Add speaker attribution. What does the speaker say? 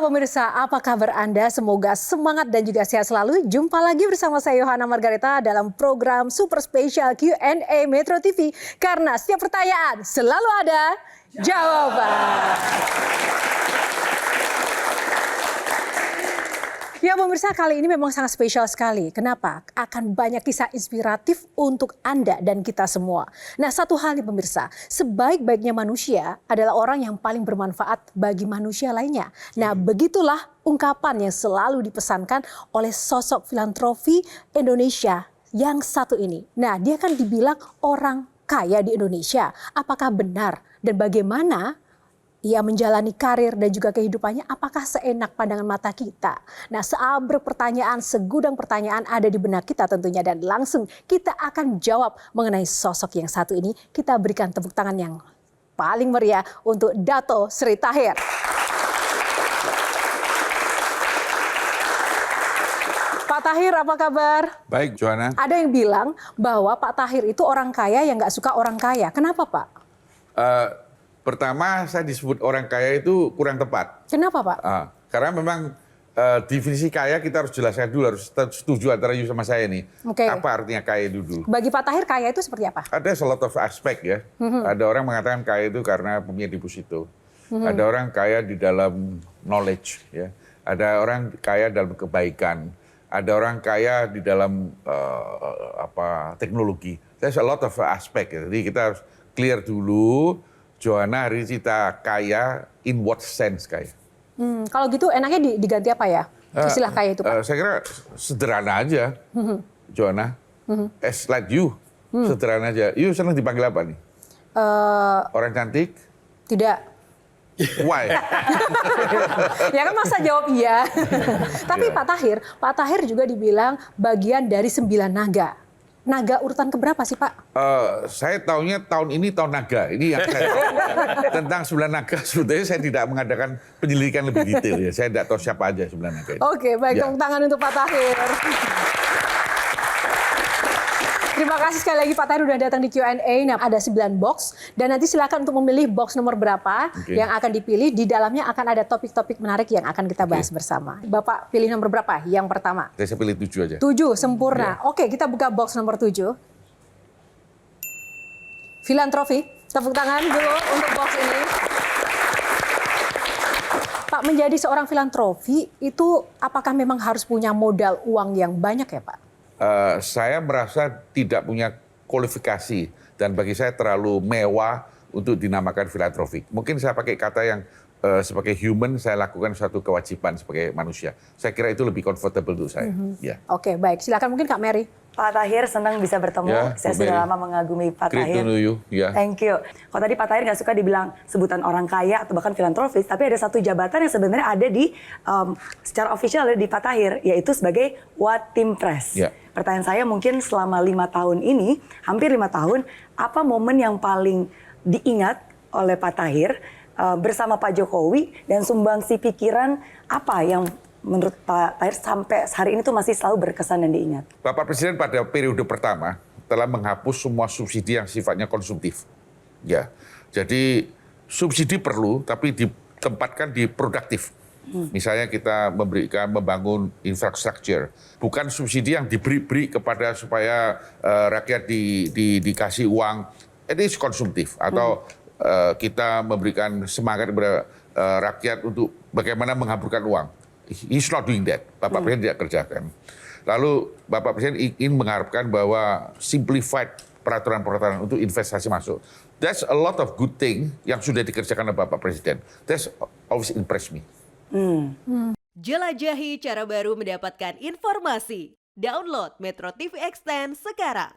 Speaker 1: Halo pemirsa, apa kabar Anda? Semoga semangat dan juga sehat selalu. Jumpa lagi bersama saya Yohana Margareta dalam program super spesial Q&A Metro TV. Karena setiap pertanyaan selalu ada jawaban. Ya pemirsa, kali ini memang sangat spesial sekali. Kenapa? Akan banyak kisah inspiratif untuk Anda dan kita semua. Nah, satu hal nih pemirsa, sebaik-baiknya manusia adalah orang yang paling bermanfaat bagi manusia lainnya. Nah, begitulah ungkapan yang selalu dipesankan oleh sosok filantropi Indonesia yang satu ini. Nah, dia kan dibilang orang kaya di Indonesia. Apakah benar? Dan bagaimana ia menjalani karir dan juga kehidupannya, apakah seenak pandangan mata kita? Nah, seabrek pertanyaan, segudang pertanyaan ada di benak kita tentunya. Dan langsung kita akan jawab mengenai sosok yang satu ini. Kita berikan tepuk tangan yang paling meriah untuk Dato Sri Tahir. Pak Tahir, apa kabar?
Speaker 2: Baik, Joanna.
Speaker 1: Ada yang bilang bahwa Pak Tahir itu orang kaya yang nggak suka orang kaya. Kenapa, Pak?
Speaker 2: Pertama, saya disebut orang kaya itu kurang tepat.
Speaker 1: Kenapa, Pak?
Speaker 2: Karena memang definisi kaya kita harus jelaskan dulu, harus setuju antara you sama saya nih.
Speaker 1: Oke.
Speaker 2: Apa artinya kaya itu dulu?
Speaker 1: Bagi Pak Tahir, kaya itu seperti apa?
Speaker 2: Ada a lot of aspek ya. Ada orang mengatakan kaya itu karena punya deposito. Ada orang kaya di dalam knowledge. Ya. Ada orang kaya dalam kebaikan. Ada orang kaya di dalam teknologi. There's a lot of aspek. Ya. Jadi kita harus clear dulu. Joanna hari ini kita kaya, in what sense kaya?
Speaker 1: Kalau gitu enaknya diganti apa ya? Istilah kaya itu, Pak?
Speaker 2: Saya kira sederhana aja, Joanna. As like you, sederhana aja. You senang dipanggil apa nih? Orang cantik?
Speaker 1: Tidak.
Speaker 2: Why?
Speaker 1: Ya kan masa jawab iya. Tapi Pak Tahir juga dibilang bagian dari 9 naga. Naga urutan keberapa sih, Pak?
Speaker 2: Saya tahunya tahun ini tahun naga. Ini yang saya tahu. Tentang 9 naga sebetulnya saya tidak mengadakan penyelidikan lebih detail ya. Saya tidak tahu siapa aja 9 naga itu.
Speaker 1: Oke, baik. Tepuk tangan untuk Pak Tahir. Terima kasih sekali lagi Pak Tahir udah datang di Q&A. Nah, ada 9 box dan nanti silakan untuk memilih box nomor berapa yang akan dipilih. Di dalamnya akan ada topik-topik menarik yang akan kita bahas bersama. Bapak pilih nomor berapa? Yang pertama.
Speaker 2: Saya pilih 7 aja.
Speaker 1: 7, sempurna. Oke, kita buka box nomor 7. Filantropi. Tepuk tangan dulu untuk box ini. Pak, menjadi seorang filantropi itu apakah memang harus punya modal uang yang banyak ya, Pak?
Speaker 2: Saya merasa tidak punya kualifikasi dan bagi saya terlalu mewah untuk dinamakan filantropik. Mungkin saya pakai kata yang sebagai human saya lakukan suatu kewajiban sebagai manusia. Saya kira itu lebih comfortable untuk saya. Ya.
Speaker 1: Oke, baik. Silakan mungkin Kak Mary.
Speaker 3: Pak Tahir, senang bisa bertemu.
Speaker 2: Ya,
Speaker 3: Saya sudah lama mengagumi Pak
Speaker 2: Great
Speaker 3: Tahir.
Speaker 2: to know you. Ya.
Speaker 3: Thank you. Kalau tadi Pak Tahir nggak suka dibilang sebutan orang kaya atau bahkan filantropis, tapi ada satu jabatan yang sebenarnya ada di secara official ada di Pak Tahir, yaitu sebagai Watimpres.
Speaker 2: Ya.
Speaker 3: Pertanyaan saya mungkin selama 5 tahun ini, hampir 5 tahun, apa momen yang paling diingat oleh Pak Tahir bersama Pak Jokowi dan sumbangsi pikiran apa yang menurut Pak Tahir sampai hari ini tuh masih selalu berkesan dan diingat?
Speaker 2: Bapak Presiden pada periode pertama telah menghapus semua subsidi yang sifatnya konsumtif. Ya, jadi subsidi perlu, tapi ditempatkan di produktif. Misalnya kita membangun infrastruktur, bukan subsidi yang diberi kepada supaya rakyat dikasih uang, ini konsumtif. Atau kita memberikan semangat kepada rakyat untuk bagaimana menghamburkan uang. He's not doing that. Bapak Presiden tidak kerjakan. Lalu Bapak Presiden ingin mengharapkan bahwa simplified peraturan-peraturan untuk investasi masuk. That's a lot of good thing yang sudah dikerjakan oleh Bapak Presiden. That's always impressed me.
Speaker 4: Jelajahi cara baru mendapatkan informasi. Download Metro TV Extend sekarang.